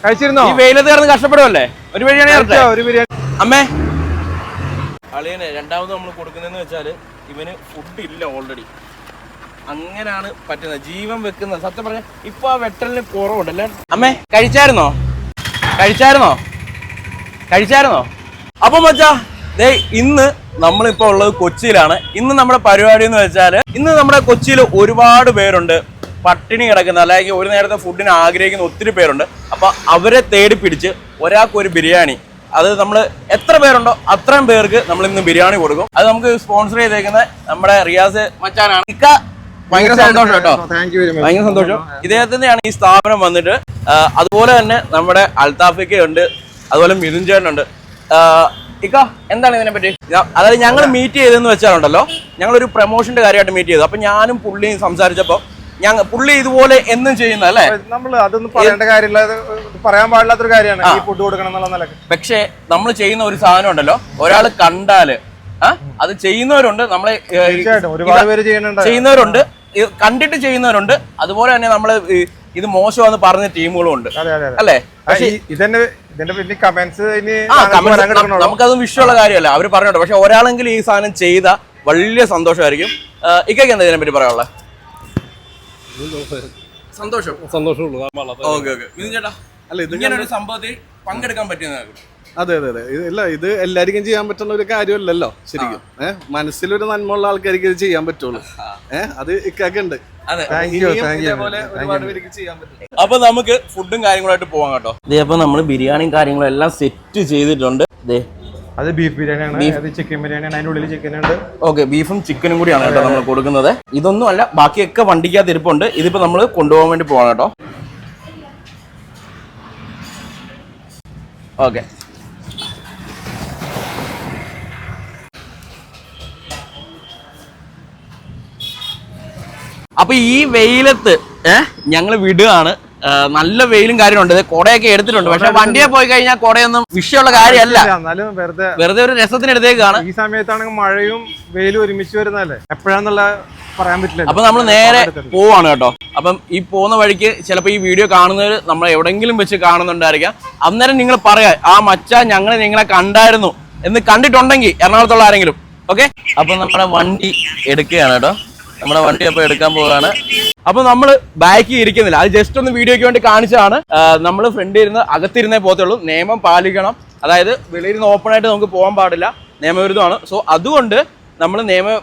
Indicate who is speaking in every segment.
Speaker 1: കഴിച്ചിരുന്നോ?
Speaker 2: ഈ വെയിലത്ത് കിടന്ന് കഷ്ടപ്പെടുവല്ലേ? ഒരു ബിരിയാണി അമ്മേ. അളിയനെ രണ്ടാമത് നമ്മൾ കൊടുക്കുന്നതെന്ന് വെച്ചാല് ഇവന് ഫുഡ് ഇല്ല ഓൾറെഡി. അങ്ങനെയാണ് പറ്റുന്നത്, ജീവൻ വെക്കുന്നത്. സത്യം പറഞ്ഞ ഇപ്പൊ ആ വെട്ടലിന് കുറവുണ്ടല്ലേ അമ്മേ? കഴിച്ചായിരുന്നോ? അപ്പൊ മച്ചാ ഇന്ന് നമ്മളിപ്പോ ഉള്ളത് കൊച്ചിയിലാണ്. ഇന്ന് നമ്മുടെ പരിപാടി എന്ന് വെച്ചാല്, ഇന്ന് നമ്മുടെ കൊച്ചിയിൽ ഒരുപാട് പേരുണ്ട് പട്ടിണി കിടക്കുന്ന, അല്ലെങ്കിൽ ഒരു നേരത്തെ ഫുഡിന് ആഗ്രഹിക്കുന്ന ഒത്തിരി പേരുണ്ട്. അപ്പൊ അവരെ തേടി പിടിച്ച് ഒരാൾക്ക് ഒരു ബിരിയാണി, അത് നമ്മൾ എത്ര പേരുണ്ടോ അത്രയും പേർക്ക് നമ്മൾ ഇന്ന് ബിരിയാണി കൊടുക്കും. അത് നമുക്ക് സ്പോൺസർ ചെയ്തേക്കുന്നത് നമ്മുടെ റിയാസ് മച്ചാനാണ്. ഭയങ്കര സന്തോഷം കേട്ടോ, ഭയങ്കര സന്തോഷം. ഇദ്ദേഹത്തിന്റെയാണ് ഈ സ്ഥാപനം വന്നിട്ട്. അതുപോലെ തന്നെ നമ്മുടെ അൽത്താഫിക്ക ഉണ്ട്, അതുപോലെ മിഥുൻ ചേട്ടനുണ്ട്. ഇക്ക എന്താണ് ഇതിനെ പറ്റി? അതായത് ഞങ്ങൾ മീറ്റ് ചെയ്തെന്ന് വെച്ചാലുണ്ടല്ലോ, ഞങ്ങളൊരു പ്രൊമോഷന്റെ കാര്യമായിട്ട് മീറ്റ് ചെയ്തു. അപ്പൊ ഞാനും പുള്ളിയും സംസാരിച്ചപ്പോ പുള്ളി ഇതുപോലെ എന്നും ചെയ്യുന്ന അല്ലേ,
Speaker 1: നമ്മൾ അതൊന്നും പറയേണ്ട കാര്യമില്ല, പറയാൻ പാടില്ലാത്തൊരു കാര്യമാണ് ഈ ഫുഡ് കൊടുക്കണം എന്നുള്ള നിലക്ക്.
Speaker 2: പക്ഷെ നമ്മൾ ചെയ്യുന്ന ഒരു സാധനം ഉണ്ടല്ലോ, ഒരാൾ കണ്ടാല് അത് ചെയ്യുന്നവരുണ്ട്, നമ്മളെ
Speaker 1: ഒരുപാട് പേര്
Speaker 2: ചെയ്യുന്നവരുണ്ട്, കണ്ടിട്ട് ചെയ്യുന്നവരുണ്ട്. അതുപോലെ തന്നെ നമ്മള് ഇത് മോശമാണെന്ന് പറഞ്ഞ ടീമുകളും ഉണ്ട് അല്ലേ? പക്ഷെ നമുക്കത് വിഷയമുള്ള കാര്യമല്ല, അവര് പറഞ്ഞോട്ടെ. പക്ഷെ ഒരാളെങ്കിലും ഈ സാധനം ചെയ്ത വലിയ സന്തോഷമായിരിക്കും. ഇക്കൊക്കെ എന്താ ഇതിനെ പറ്റി പറയാനുള്ളത്? ചേട്ടാ അല്ല, ഇങ്ങനെ ഒരു സംഭവത്തിൽ പങ്കെടുക്കാൻ പറ്റിയതാകും.
Speaker 3: അതെ അതെ അതെ, ഇല്ല ഇത് എല്ലാവർക്കും ചെയ്യാൻ പറ്റുന്ന ഒരു കാര്യമല്ലല്ലോ ശരിക്കും. മനസ്സിലൊരു നന്മയുള്ള ആൾക്കാർക്ക് ഇത് ചെയ്യാൻ പറ്റുള്ളൂ. അത് ഇക്കൊക്കെ ഉണ്ട്.
Speaker 2: അപ്പൊ നമുക്ക് ഫുഡും കാര്യങ്ങളായിട്ട് പോവാം കേട്ടോ. അപ്പൊ നമ്മള് ബിരിയാണിയും കാര്യങ്ങളും എല്ലാം സെറ്റ് ചെയ്തിട്ടുണ്ട്.
Speaker 1: അത് ബീഫ് ബിരിയാണിയാണ്, അത് ചിക്കൻ ബിരിയാണിയാണ്, അതിന്റെ ഉള്ളിൽ ചിക്കൻ ഉണ്ട്.
Speaker 2: ഓക്കെ, ബീഫും ചിക്കനും കൂടിയാണ് കേട്ടോ നമ്മൾ കൊടുക്കുന്നത്. ഇതൊന്നും അല്ല, ബാക്കിയൊക്കെ വണ്ടിക്കകത്ത് ഇരിപ്പുണ്ട്. ഇതിപ്പോ നമ്മൾ കൊണ്ടുപോകാൻ വേണ്ടി പോവാണ് കേട്ടോ. ഓക്കെ, അപ്പൊ ഈ വെയിലത്ത് ഞങ്ങൾ വിടുകയാണ്. നല്ല വെയിലും കാര്യമുണ്ട്, കുടയൊക്കെ എടുത്തിട്ടുണ്ട്. പക്ഷെ വണ്ടിയെ പോയി കഴിഞ്ഞാൽ കുടയൊന്നും വിഷയമുള്ള കാര്യമല്ല, വെറുതെ ഒരു രസത്തിന് എടുത്തേക്കാണ്.
Speaker 1: ഈ സമയത്താണെങ്കിൽ മഴയും വെയിലും ഒരുമിച്ച് വരുന്നതല്ലേ, എപ്പോഴാന്നുള്ള പറയാൻ പറ്റില്ല.
Speaker 2: അപ്പൊ നമ്മൾ നേരെ പോവാണ് കേട്ടോ. അപ്പം ഈ പോകുന്ന വഴിക്ക് ചിലപ്പോൾ ഈ വീഡിയോ കാണുന്നവർ നമ്മൾ എവിടെങ്കിലും വെച്ച് കാണുന്നുണ്ടായിരിക്കാം. അന്നേരം നിങ്ങൾ പറയാ, ആ മച്ച ഞങ്ങൾ നിങ്ങളെ കണ്ടായിരുന്നു എന്ന് കണ്ടിട്ടുണ്ടെങ്കിൽ എറണാകുളത്തുള്ള ആരെങ്കിലും. ഓക്കെ, അപ്പൊ നമ്മുടെ വണ്ടി എടുക്കുകയാണ് കേട്ടോ. നമ്മുടെ വണ്ടി അപ്പൊ എടുക്കാൻ പോവുകയാണ്. അപ്പൊ നമ്മള് ബാക്കിൽ ഇരിക്കുന്നില്ല, അത് ജസ്റ്റ് ഒന്ന് വീഡിയോയ്ക്ക് വേണ്ടി കാണിച്ചതാണ്. നമ്മൾ ഫ്രണ്ടിൽ ഇരുന്ന് അകത്തിരുന്നേ പോകത്തുള്ളൂ. നിയമം പാലിക്കണം, അതായത് വെളിയിൽ നിന്ന് ഓപ്പൺ ആയിട്ട് നമുക്ക് പോകാൻ പാടില്ല, നിയമവിരുദ്ധമാണ്. സോ അതുകൊണ്ട് നമ്മൾ നിയമം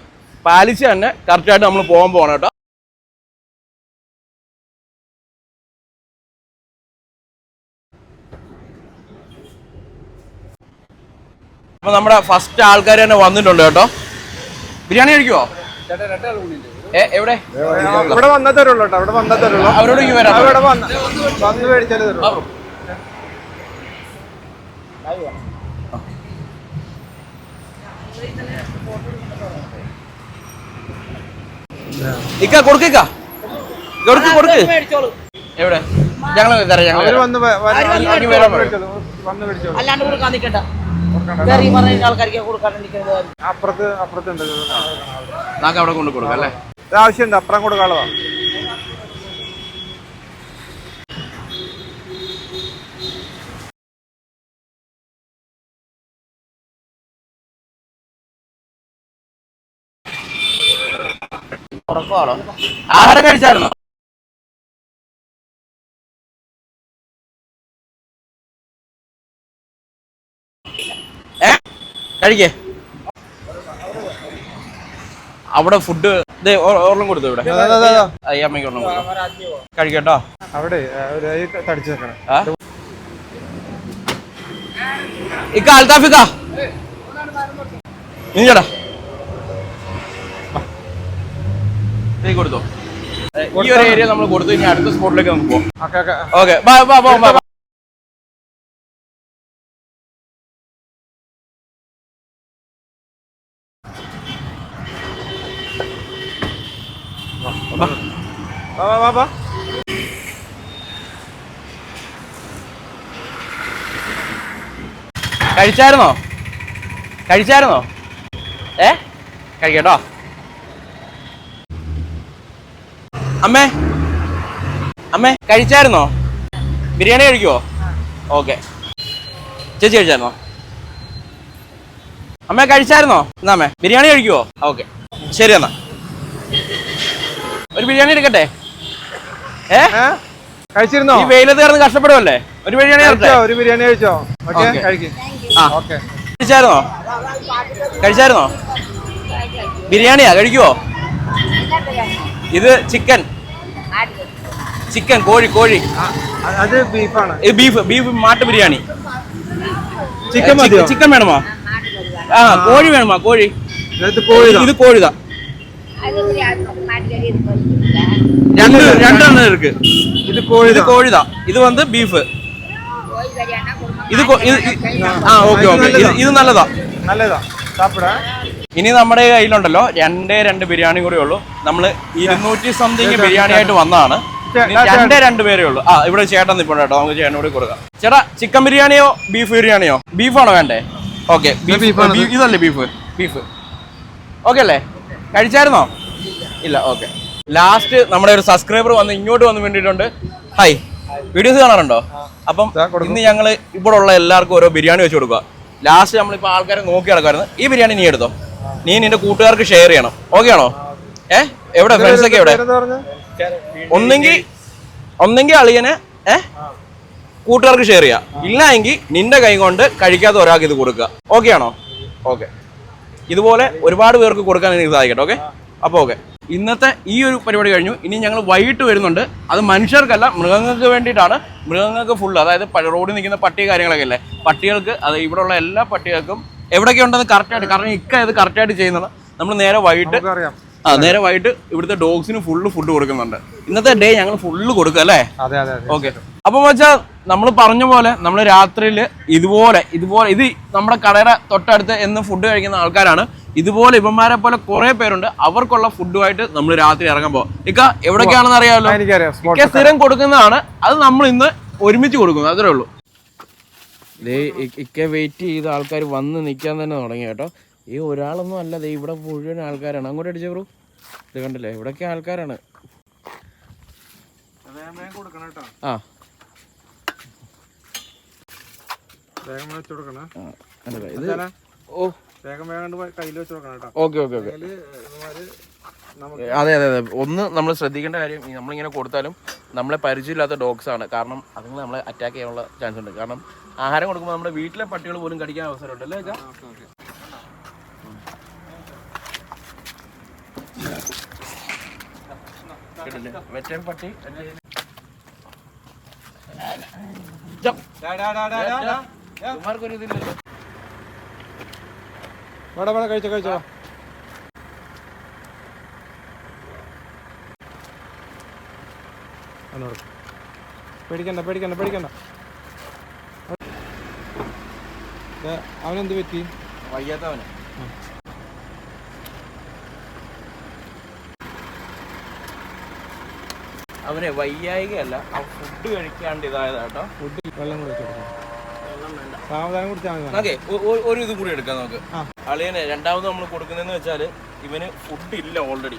Speaker 2: പാലിച്ച് തന്നെ കറക്റ്റായിട്ട് നമ്മൾ പോകാൻ പോകണം കേട്ടോ. അപ്പൊ നമ്മുടെ ഫസ്റ്റ് ആൾക്കാർ തന്നെ വന്നിട്ടുണ്ട് കേട്ടോ. ബിരിയാണി കഴിക്കുവോ? എവിടെ?
Speaker 1: ഇവിടെ വന്നേ തരുള്ളൂ കേട്ടോ, ഇവിടെ വന്നേ തരുള്ളൂ.
Speaker 2: അവരോട്
Speaker 1: വന്ന് മേടിച്ചാലേ തരുള്ളൂ.
Speaker 2: ഇക്ക കൊടുക്ക്, കൊടുക്ക്. എവിടെ? ഞങ്ങൾ
Speaker 4: അല്ലാണ്ട് കൊടുക്കാൻ നിൽക്കണ്ട,
Speaker 1: അപ്പുറത്തുണ്ട്,
Speaker 2: നമുക്ക് അവിടെ കൊണ്ട് കൊടുക്കാം അല്ലേ?
Speaker 1: ആവശ്യമുണ്ട്, അപ്പുറം കൊടുക്കാനുള്ളതാ.
Speaker 2: ആഹാരം കഴിച്ചായിരുന്നോ? കഴിക്കേ. അവിടെ ഫുഡ് ഒരെണ്ണം കൊടുത്തു, ഇവിടെ അയ്യമ്മയ്ക്ക് ഒരെണ്ണം കൊടുത്തു. കഴിക്കട്ടോ.
Speaker 1: അവിടെ തടിച്ചു വെക്കണം.
Speaker 2: ഇക്ക അൽത്താഫിക്ക ചേട്ടാ കൊടുത്തോ. ഈ ഒരു ഏരിയ നമ്മൾ കൊടുത്തു. ഇനി അടുത്ത സ്പോട്ടിലേക്ക് നമുക്ക് പോകാം. ഓക്കെ, കഴിച്ചായിരുന്നോ? കഴിക്കട്ടോ. അമ്മേ കഴിച്ചായിരുന്നോ? ബിരിയാണി കഴിക്കുവോ? ഓക്കെ. ചേച്ചി കഴിച്ചായിരുന്നോ? അമ്മ കഴിച്ചായിരുന്നോ? എന്നാ അമ്മേ ബിരിയാണി കഴിക്കുവോ? ഓക്കെ ശരി എന്നാ ഒരു ബിരിയാണി എടുക്കട്ടെ.
Speaker 1: കഴിച്ചിരുന്നോ?
Speaker 2: ഈ വെയിലത്ത് കിടന്ന് കഷ്ടപ്പെടുമല്ലേ, ഒരു ബിരിയാണി
Speaker 1: ഒരു ബിരിയാണി കഴിച്ചോ?
Speaker 2: കഴിച്ചായിരുന്നോ? കഴിച്ചായിരുന്നോ? ബിരിയാണിയാ കഴിക്കുവോ? ഇത് ചിക്കൻ കോഴി
Speaker 1: അത് ബീഫാണ്.
Speaker 2: ഇത് ബീഫ് മാട്ട് ബിരിയാണി.
Speaker 1: ചിക്കൻ
Speaker 2: ചിക്കൻ വേണമോ? ആ കോഴി വേണമോ? കോഴി ഇത് കോഴിതാ. രണ്ടെണ്ണം ഇருக்கு. ഇത് കോഴിതാ. ഇത് വന്ന് ബീഫ്. ഇത് ഓക്കെ. ഇത് നല്ലതാ. ഇനി നമ്മുടെ കയ്യിലുണ്ടല്ലോ 2 ബിരിയാണി കൂടെ ഉള്ളൂ. നമ്മള് 200 സംതിങ് ബിരിയാണി ആയിട്ട് വന്നതാണ്. 2 പേരേ ഉള്ളൂ. ഇവിടെ ചേട്ടൻ നിൽപ്പുണ്ട് കേട്ടോ, നമുക്ക് ചേട്ടൻ കൂടി കൊടുക്കാം. ചേട്ടാ ചിക്കൻ ബിരിയാണിയോ ബീഫ് ബിരിയാണിയോ? ബീഫാണോ വേണ്ടേ? ഓക്കെ ഇതല്ലേ ബീഫ് ഓക്കെ അല്ലേ? കഴിച്ചായിരുന്നോ? ഇല്ല. ഓക്കെ. ലാസ്റ്റ് നമ്മുടെ ഒരു സബ്സ്ക്രൈബർ വന്ന് ഇങ്ങോട്ട് വന്ന് വേണ്ടിയിട്ടുണ്ട്. ഹായ്, വീഡിയോസ് കാണാറുണ്ടോ? അപ്പം ഇന്ന് ഞങ്ങൾ ഇവിടെ ഉള്ള എല്ലാവർക്കും ഓരോ ബിരിയാണി വെച്ച് കൊടുക്കുക. ലാസ്റ്റ് നമ്മളിപ്പോൾ ആൾക്കാരെ നോക്കി നടക്കായിരുന്നു. ഈ ബിരിയാണി നീ എടുത്തോ, നീ നിന്റെ കൂട്ടുകാർക്ക് ഷെയർ ചെയ്യണം. ഓക്കെ ആണോ? എവിടെ ഫ്രണ്ട്സ് ഒക്കെ എവിടെ? ഒന്നെങ്കിൽ അളിയനെ കൂട്ടുകാർക്ക് ഷെയർ ചെയ്യാം, ഇല്ല എങ്കിൽ നിന്റെ കൈ കൊണ്ട് കഴിക്കാത്ത ഒരാൾക്ക് ഇത് കൊടുക്കുക. ഓക്കെ ആണോ? ഓക്കെ. ഇതുപോലെ ഒരുപാട് പേർക്ക് കൊടുക്കാൻ എനിക്ക് സാധിക്കട്ടെ. ഓക്കെ. അപ്പോൾ ഓക്കെ, ഇന്നത്തെ ഈ ഒരു പരിപാടി കഴിഞ്ഞു. ഇനി ഞങ്ങൾ വൈകിട്ട് വരുന്നുണ്ട്. അത് മനുഷ്യർക്കല്ല, മൃഗങ്ങൾക്ക് വേണ്ടിയിട്ടാണ്. മൃഗങ്ങൾക്ക് ഫുള്ള്, അതായത് റോഡിൽ നിൽക്കുന്ന പട്ടി കാര്യങ്ങളൊക്കെ അല്ലേ, പട്ടികൾക്ക്, അത് ഇവിടെയുള്ള എല്ലാ പട്ടികൾക്കും എവിടെയൊക്കെ ഉണ്ടെന്ന് കറക്റ്റായിട്ട്, കാരണം ഇത് കറക്റ്റായിട്ട് ചെയ്യുന്നത്. നമ്മൾ നേരെ വൈകിട്ട് ഇവിടുത്തെ ഡോഗ്സിന് ഫുള്ള് ഫുഡ് കൊടുക്കുന്നുണ്ട്. ഇന്നത്തെ ഡേ ഞങ്ങൾ ഫുള്ള് കൊടുക്കുക അല്ലേ? ഓക്കെ. അപ്പം വെച്ചാൽ നമ്മൾ പറഞ്ഞ പോലെ നമ്മൾ രാത്രിയിൽ ഇതുപോലെ ഇത് നമ്മുടെ കടയുടെ തൊട്ടടുത്ത് എന്നും ഫുഡ് കഴിക്കുന്ന ആൾക്കാരാണ്. ഇതുപോലെ ഇവന്മാരെ പോലെ കുറെ പേരുണ്ട്. അവർക്കുള്ള ഫുഡുമായിട്ട് നമ്മൾ രാത്രി ഇറങ്ങുമ്പോൾ എവിടേക്കാണെന്ന് അറിയാമല്ലോ, സ്ഥിരം കൊടുക്കുന്നതാണ്. അത് നമ്മൾ ഇന്ന് ഒരുമിച്ച് കൊടുക്കുന്നു, അത്രേ ഉള്ളൂ. വെയിറ്റ് ചെയ്ത ആൾക്കാർ വന്ന് നിൽക്കാൻ തന്നെ തുടങ്ങി കേട്ടോ. ഈ ഒരാളൊന്നും അല്ല, ഇവിടെ മുഴുവൻ ആൾക്കാരാണ്. അങ്ങോട്ട് അടിച്ചേ ബ്രോ, ഇത് കണ്ടില്ലേ, ഇവിടൊക്കെ ആൾക്കാരാണ്. അതെ. ഒന്ന് നമ്മൾ ശ്രദ്ധിക്കേണ്ട കാര്യം, നമ്മളിങ്ങനെ കൊടുത്താലും നമ്മളെ പരിചയമില്ലാത്ത ഡോഗ്സ് ആണ്. കാരണം അതുങ്ങൾ നമ്മളെ അറ്റാക്ക് ചെയ്യാനുള്ള ചാൻസ് ഉണ്ട്. കാരണം ആഹാരം കൊടുക്കുമ്പോൾ നമ്മുടെ വീട്ടിലെ പട്ടികൾ പോലും കടിക്കാൻ അവസരമുണ്ട് അല്ലേ? വെറ്റൻ പട്ടി കഴിച്ചോ. പേടിക്കണ്ട. അവനെന്ത് പറ്റി? വയ്യാത്തവന്. അവനെ വയ്യായികയല്ല, അവൻ ഫുഡ് കഴിക്കാണ്ട് ഇതായതാട്ടോ. വെള്ളം ഓക്കെ, ഒരു ഇതും കൂടി എടുക്കാം നമുക്ക്. അളിയനെ രണ്ടാമത് നമ്മൾ കൊടുക്കുന്നതെന്ന് വെച്ചാൽ ഇവന് ഫുഡ് ഇല്ല ഓൾറെഡി.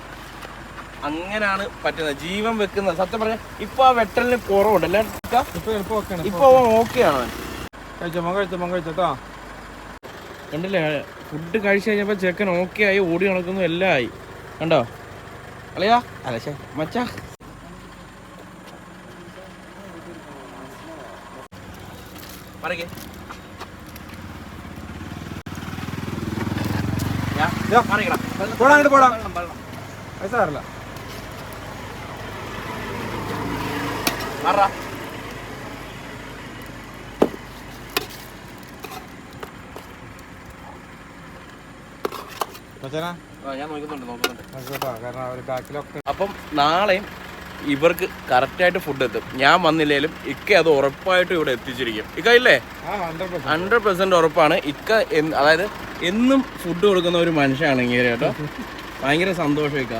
Speaker 2: അങ്ങനെയാണ് പറ്റുന്നത്, ജീവൻ വെക്കുന്നത്. സത്യം പറഞ്ഞാൽ ഇപ്പൊ ആ വെട്ടലിന് കുറവുണ്ടല്ലേ? ഇപ്പൊ അവൻ ഓക്കെയാണ്. കഴിച്ചോ. കണ്ടില്ലേ, ഫുഡ് കഴിച്ചു കഴിഞ്ഞപ്പോ ചെക്കൻ ഓക്കെ ആയി, ഓടി നടക്കുന്നു, എല്ലാം ആയി. കണ്ടോ അളിയാ? അല്ല മച്ചാ, പറയേ.
Speaker 1: പോടാ പൈസ തരില്ല.
Speaker 2: അപ്പം നാളെയും ഇവർക്ക് കറക്റ്റായിട്ട് ഫുഡ് എത്തും. ഞാൻ വന്നില്ലേലും ഇക്ക അത് ഉറപ്പായിട്ടും ഇവിടെ എത്തിച്ചിരിക്കും. ഇക്ക ഇല്ലേ? 100% ഉറപ്പാണ്. ഇക്ക അതായത് എന്നും ഫുഡ് കൊടുക്കുന്ന ഒരു മനുഷ്യനാണ് ഇങ്ങനെ കേട്ടോ. ഭയങ്കര സന്തോഷം ഇക്ക.